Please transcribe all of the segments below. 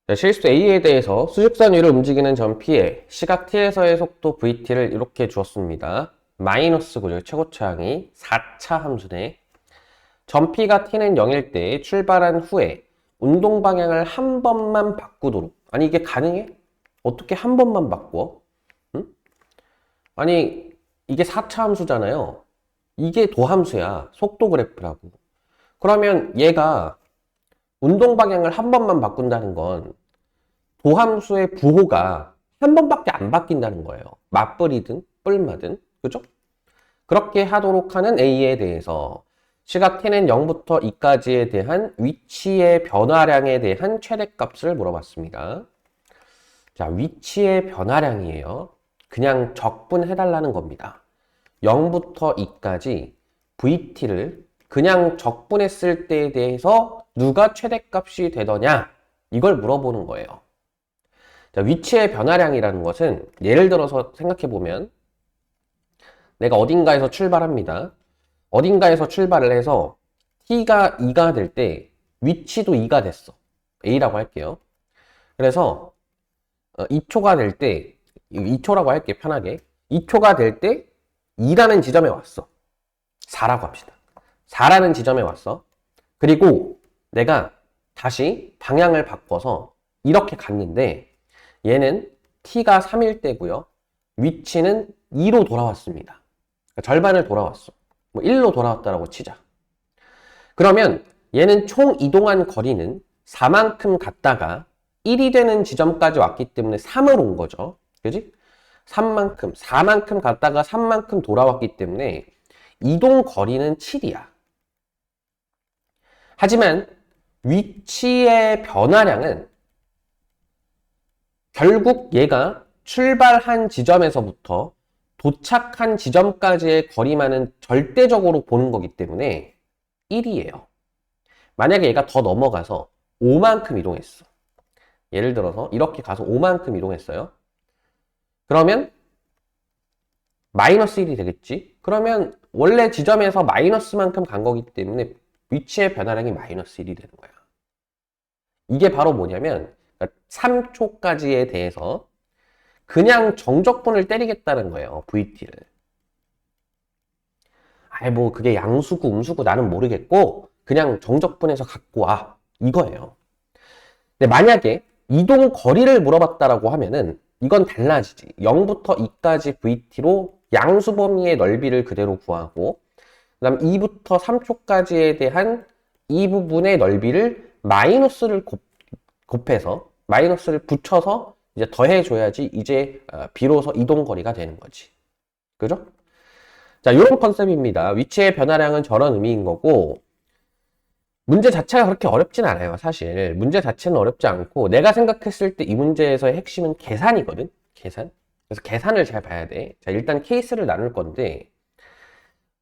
자, 실수 A에 대해서 수직선 위를 움직이는 점 P에 시각 T에서의 속도 VT를 이렇게 주었습니다. 마이너스 구죠. 최고차항이 4차 함수네. 점 P가 T는 0일 때 출발한 후에 운동 방향을 한 번만 바꾸도록. 아니 이게 가능해? 어떻게 한 번만 바꿔? 응? 아니 이게 4차 함수잖아요. 이게 도함수야. 속도 그래프라고. 그러면 얘가 운동 방향을 한 번만 바꾼다는 건 도함수의 부호가 한 번밖에 안 바뀐다는 거예요. 맞불이든 뿔마든. 그죠? 그렇게 하도록 하는 A에 대해서 시각 T는 0부터 2까지에 대한 위치의 변화량에 대한 최대값을 물어봤습니다. 자, 위치의 변화량이에요. 그냥 적분해달라는 겁니다. 0부터 2까지 VT를 그냥 적분했을 때에 대해서 누가 최대값이 되더냐? 이걸 물어보는 거예요. 자, 위치의 변화량이라는 것은 예를 들어서 생각해보면 내가 어딘가에서 출발합니다. 어딘가에서 출발을 해서 t가 2가 될 때 위치도 2가 됐어. a라고 할게요. 그래서 2초가 될 때 2초라고 할게 편하게 2초가 될 때 2라는 지점에 왔어. 4라고 합시다. 4라는 지점에 왔어. 그리고 내가 다시 방향을 바꿔서 이렇게 갔는데 얘는 t가 3일 때고요. 위치는 2로 돌아왔습니다. 그러니까 절반을 돌아왔어. 뭐 1로 돌아왔다라고 치자. 그러면 얘는 총 이동한 거리는 4만큼 갔다가 1이 되는 지점까지 왔기 때문에 3을 온 거죠. 그지? 3만큼, 4만큼 갔다가 3만큼 돌아왔기 때문에 이동 거리는 7이야. 하지만 위치의 변화량은 결국 얘가 출발한 지점에서부터 도착한 지점까지의 거리만은 절대적으로 보는 거기 때문에 1이에요. 만약에 얘가 더 넘어가서 5만큼 이동했어. 예를 들어서 이렇게 가서 5만큼 이동했어요. 그러면 마이너스 1이 되겠지? 그러면 원래 지점에서 마이너스만큼 간 거기 때문에 위치의 변화량이 마이너스 1이 되는 거야. 이게 바로 뭐냐면 3초까지에 대해서 그냥 정적분을 때리겠다는 거예요. VT를. 아이 뭐 그게 양수구 음수구 나는 모르겠고 그냥 정적분해서 갖고 와. 이거예요. 근데 만약에 이동 거리를 물어봤다라고 하면은 이건 달라지지. 0부터 2까지 VT로 양수 범위의 넓이를 그대로 구하고 그다음 2부터 3초까지에 대한 이 부분의 넓이를 마이너스를 곱해서 마이너스를 붙여서 이제 더해줘야지 이제 비로소 이동거리가 되는 거지. 그죠? 자, 이런 컨셉입니다. 위치의 변화량은 저런 의미인 거고 문제 자체가 그렇게 어렵진 않아요. 사실 문제 자체는 어렵지 않고 내가 생각했을 때 이 문제에서의 핵심은 계산이거든. 계산. 그래서 계산을 잘 봐야 돼. 자, 일단 케이스를 나눌 건데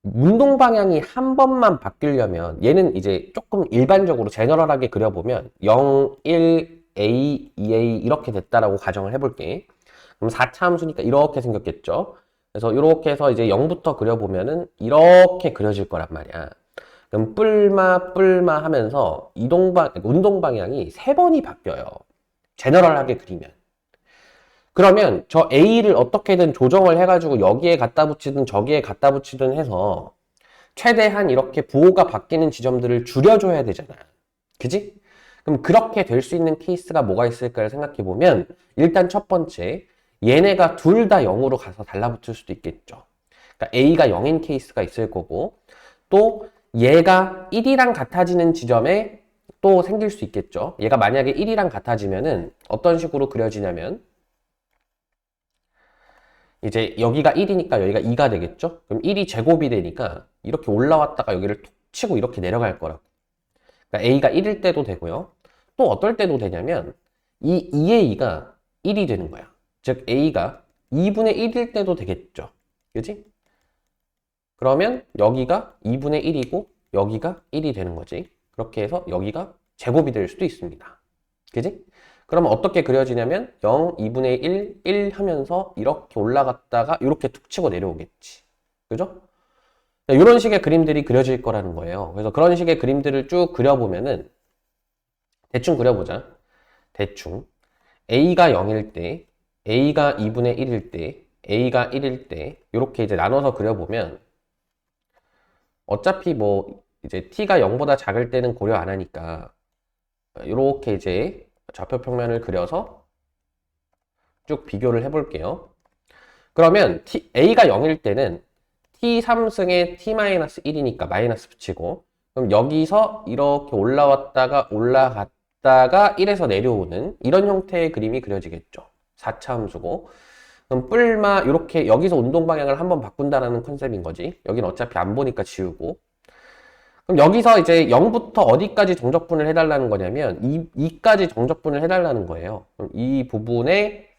운동 방향이 한 번만 바뀌려면 얘는 이제 조금 일반적으로 제너럴하게 그려보면 0, 1, A, 2A 이렇게 됐다라고 가정을 해볼게. 그럼 4차 함수니까 이렇게 생겼겠죠. 그래서 이렇게 해서 이제 0부터 그려보면은 이렇게 그려질 거란 말이야. 그럼 뿔마 하면서 운동 방향이 3번이 바뀌어요. 제너럴하게 그리면. 그러면 저 A를 어떻게든 조정을 해가지고 여기에 갖다 붙이든 저기에 갖다 붙이든 해서 최대한 이렇게 부호가 바뀌는 지점들을 줄여줘야 되잖아. 그지? 그럼 그렇게 될 수 있는 케이스가 뭐가 있을까를 생각해보면 일단 첫 번째 얘네가 둘 다 0으로 가서 달라붙을 수도 있겠죠. 그러니까 A가 0인 케이스가 있을 거고 또 얘가 1이랑 같아지는 지점에 또 생길 수 있겠죠. 얘가 만약에 1이랑 같아지면은 어떤 식으로 그려지냐면 이제 여기가 1이니까 여기가 2가 되겠죠? 그럼 1이 제곱이 되니까 이렇게 올라왔다가 여기를 툭 치고 이렇게 내려갈 거라고. 그러니까 A가 1일 때도 되고요. 또 어떨 때도 되냐면 이 2의 2가 1이 되는 거야. 즉 A가 2분의 1일 때도 되겠죠. 그지? 그러면 여기가 2분의 1이고 여기가 1이 되는 거지. 그렇게 해서 여기가 제곱이 될 수도 있습니다. 그지? 그러면 어떻게 그려지냐면 0, 2분의 1, 1 하면서 이렇게 올라갔다가 이렇게 툭 치고 내려오겠지. 그죠? 이런 식의 그림들이 그려질 거라는 거예요. 그래서 그런 식의 그림들을 쭉 그려보면은 대충 그려보자. 대충 a가 0일 때, a가 2분의 1일 때, a가 1일 때 이렇게 이제 나눠서 그려보면 어차피 뭐 이제 t가 0보다 작을 때는 고려 안 하니까 이렇게 이제 좌표 평면을 그려서 쭉 비교를 해볼게요. 그러면 a가 0일 때는 t3승에 t-1이니까 마이너스 붙이고, 그럼 여기서 이렇게 올라왔다가 올라갔다가 1에서 내려오는 이런 형태의 그림이 그려지겠죠. 4차 함수고. 그럼 뿔마 이렇게 여기서 운동 방향을 한번 바꾼다라는 컨셉인 거지. 여기는 어차피 안 보니까 지우고. 그럼 여기서 이제 0부터 어디까지 정적분을 해달라는 거냐면 2까지 정적분을 해달라는 거예요. 그럼 이 부분의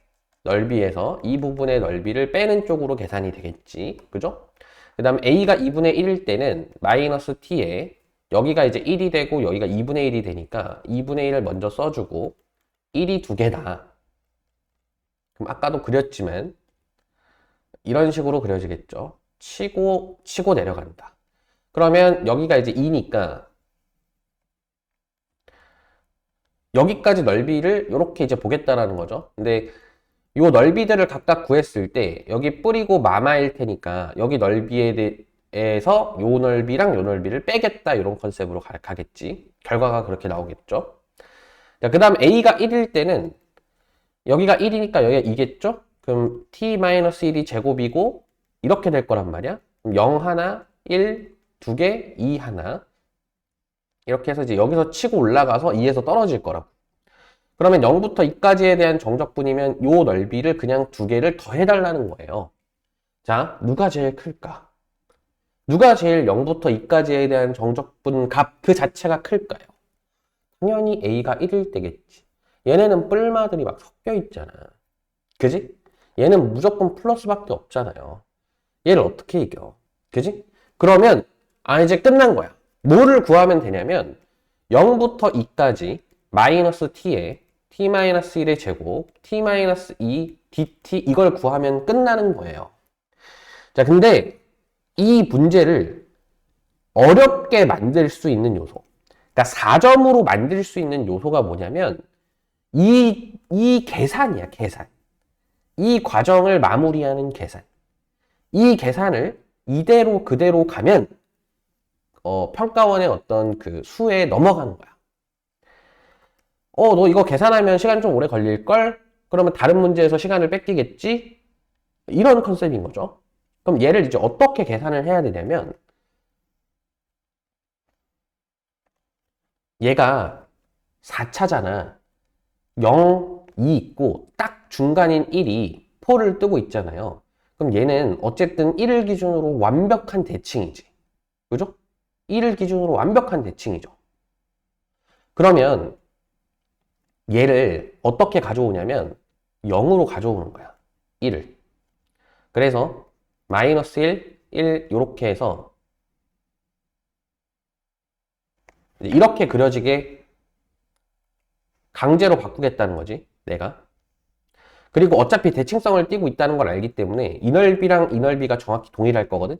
넓이에서 이 부분의 넓이를 빼는 쪽으로 계산이 되겠지. 그죠? 그 다음 a가 2분의 1일 때는 마이너스 t에 여기가 이제 1이 되고 여기가 2분의 1이 되니까 2분의 1을 먼저 써주고 1이 두 개다. 그럼 아까도 그렸지만 이런 식으로 그려지겠죠. 치고 내려간다. 그러면 여기가 이제 2니까 여기까지 넓이를 이렇게 이제 보겠다라는 거죠. 근데 요 넓이들을 각각 구했을 때 여기 뿌리고 마마일 테니까 여기 넓이에 대해서 요 넓이랑 요 넓이를 빼겠다 이런 컨셉으로 가겠지. 결과가 그렇게 나오겠죠. 그 다음 a가 1일 때는 여기가 1이니까 여기가 2겠죠? 그럼 t-1이 제곱이고 이렇게 될 거란 말이야. 0 하나, 1, 2개, 2 하나 이렇게 해서 이제 여기서 치고 올라가서 2에서 떨어질 거라고. 그러면 0부터 2까지에 대한 정적분이면 요 넓이를 그냥 두 개를 더 해달라는 거예요. 자, 누가 제일 클까? 누가 제일 0부터 2까지에 대한 정적분 값 그 자체가 클까요? 당연히 a가 1일 때겠지. 얘네는 뿔마들이 막 섞여 있잖아. 그지? 얘는 무조건 플러스밖에 없잖아요. 얘를 어떻게 이겨? 그지? 그러면 이제 끝난 거야. 뭐를 구하면 되냐면 0부터 2까지 마이너스 t에 t-1의 제곱, t-2 dt 이걸 구하면 끝나는 거예요. 자, 근데 이 문제를 어렵게 만들 수 있는 요소, 그러니까 4점으로 만들 수 있는 요소가 뭐냐면 이 계산이야, 계산. 이 과정을 마무리하는 계산. 이 계산을 이대로 그대로 가면 평가원의 어떤 그 수에 넘어가는 거야. 너 이거 계산하면 시간 좀 오래 걸릴걸? 그러면 다른 문제에서 시간을 뺏기겠지? 이런 컨셉인 거죠. 그럼 얘를 이제 어떻게 계산을 해야 되냐면 얘가 4차잖아. 0, 2 있고 딱 중간인 1이 4를 뜨고 있잖아요. 그럼 얘는 어쨌든 1을 기준으로 완벽한 대칭이지. 그죠? 1을 기준으로 완벽한 대칭이죠. 그러면 얘를 어떻게 가져오냐면 0으로 가져오는 거야. 1을. 그래서 마이너스 1, 1 이렇게 해서 이렇게 그려지게 강제로 바꾸겠다는 거지, 내가. 그리고 어차피 대칭성을 띠고 있다는 걸 알기 때문에 이 넓이랑 이 넓이가 정확히 동일할 거거든.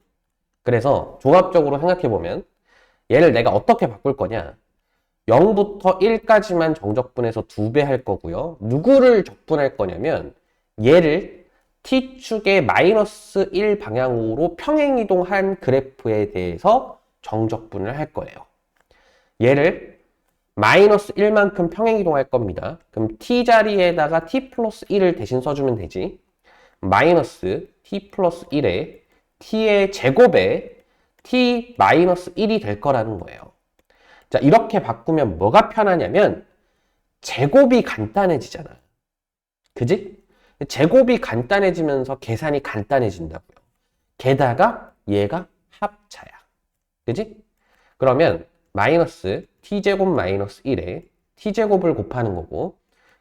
그래서 종합적으로 생각해보면 얘를 내가 어떻게 바꿀 거냐. 0부터 1까지만 정적분해서 2배 할 거고요. 누구를 적분할 거냐면 얘를 t축의 마이너스 1 방향으로 평행이동한 그래프에 대해서 정적분을 할 거예요. 얘를 마이너스 1만큼 평행이동할 겁니다. 그럼 t 자리에다가 t 플러스 1을 대신 써주면 되지. 마이너스 t 플러스 1에 t의 제곱에 t 마이너스 1이 될 거라는 거예요. 자, 이렇게 바꾸면 뭐가 편하냐면 제곱이 간단해지잖아. 그지? 제곱이 간단해지면서 계산이 간단해진다고요. 게다가 얘가 합차야. 그지? 그러면 마이너스 t제곱 마이너스 1에 t제곱을 곱하는 거고,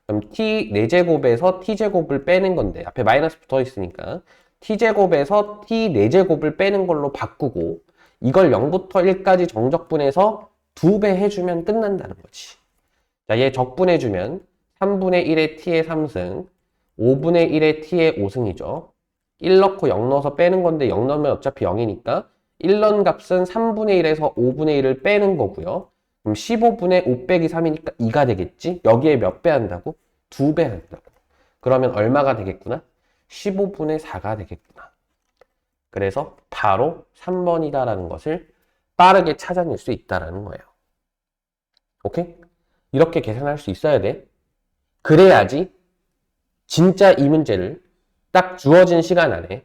그럼 t 4제곱에서 t제곱을 빼는 건데 앞에 마이너스 붙어 있으니까 t제곱에서 t 4제곱을 빼는 걸로 바꾸고 이걸 0부터 1까지 정적분해서 2배 해주면 끝난다는 거지. 자, 얘 적분해주면 3분의 1의 t의 3승, 5분의 1의 t의 5승이죠. 1 넣고 0 넣어서 빼는 건데 0 넣으면 어차피 0이니까 1 넣은 값은 3분의 1에서 5분의 1을 빼는 거고요. 그럼 15분의 5 빼기 3이니까 2가 되겠지? 여기에 몇 배 한다고? 2배 한다고. 그러면 얼마가 되겠구나? 15분의 4가 되겠구나. 그래서 바로 3번이다라는 것을 빠르게 찾아낼 수 있다라는 거예요. 오케이? 이렇게 계산할 수 있어야 돼. 그래야지 진짜 이 문제를 딱 주어진 시간 안에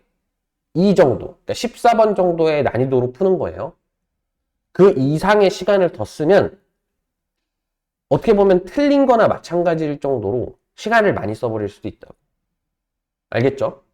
이 정도, 그러니까 14번 정도의 난이도로 푸는 거예요. 그 이상의 시간을 더 쓰면 어떻게 보면 틀린 거나 마찬가지일 정도로 시간을 많이 써버릴 수도 있다고. 알겠죠?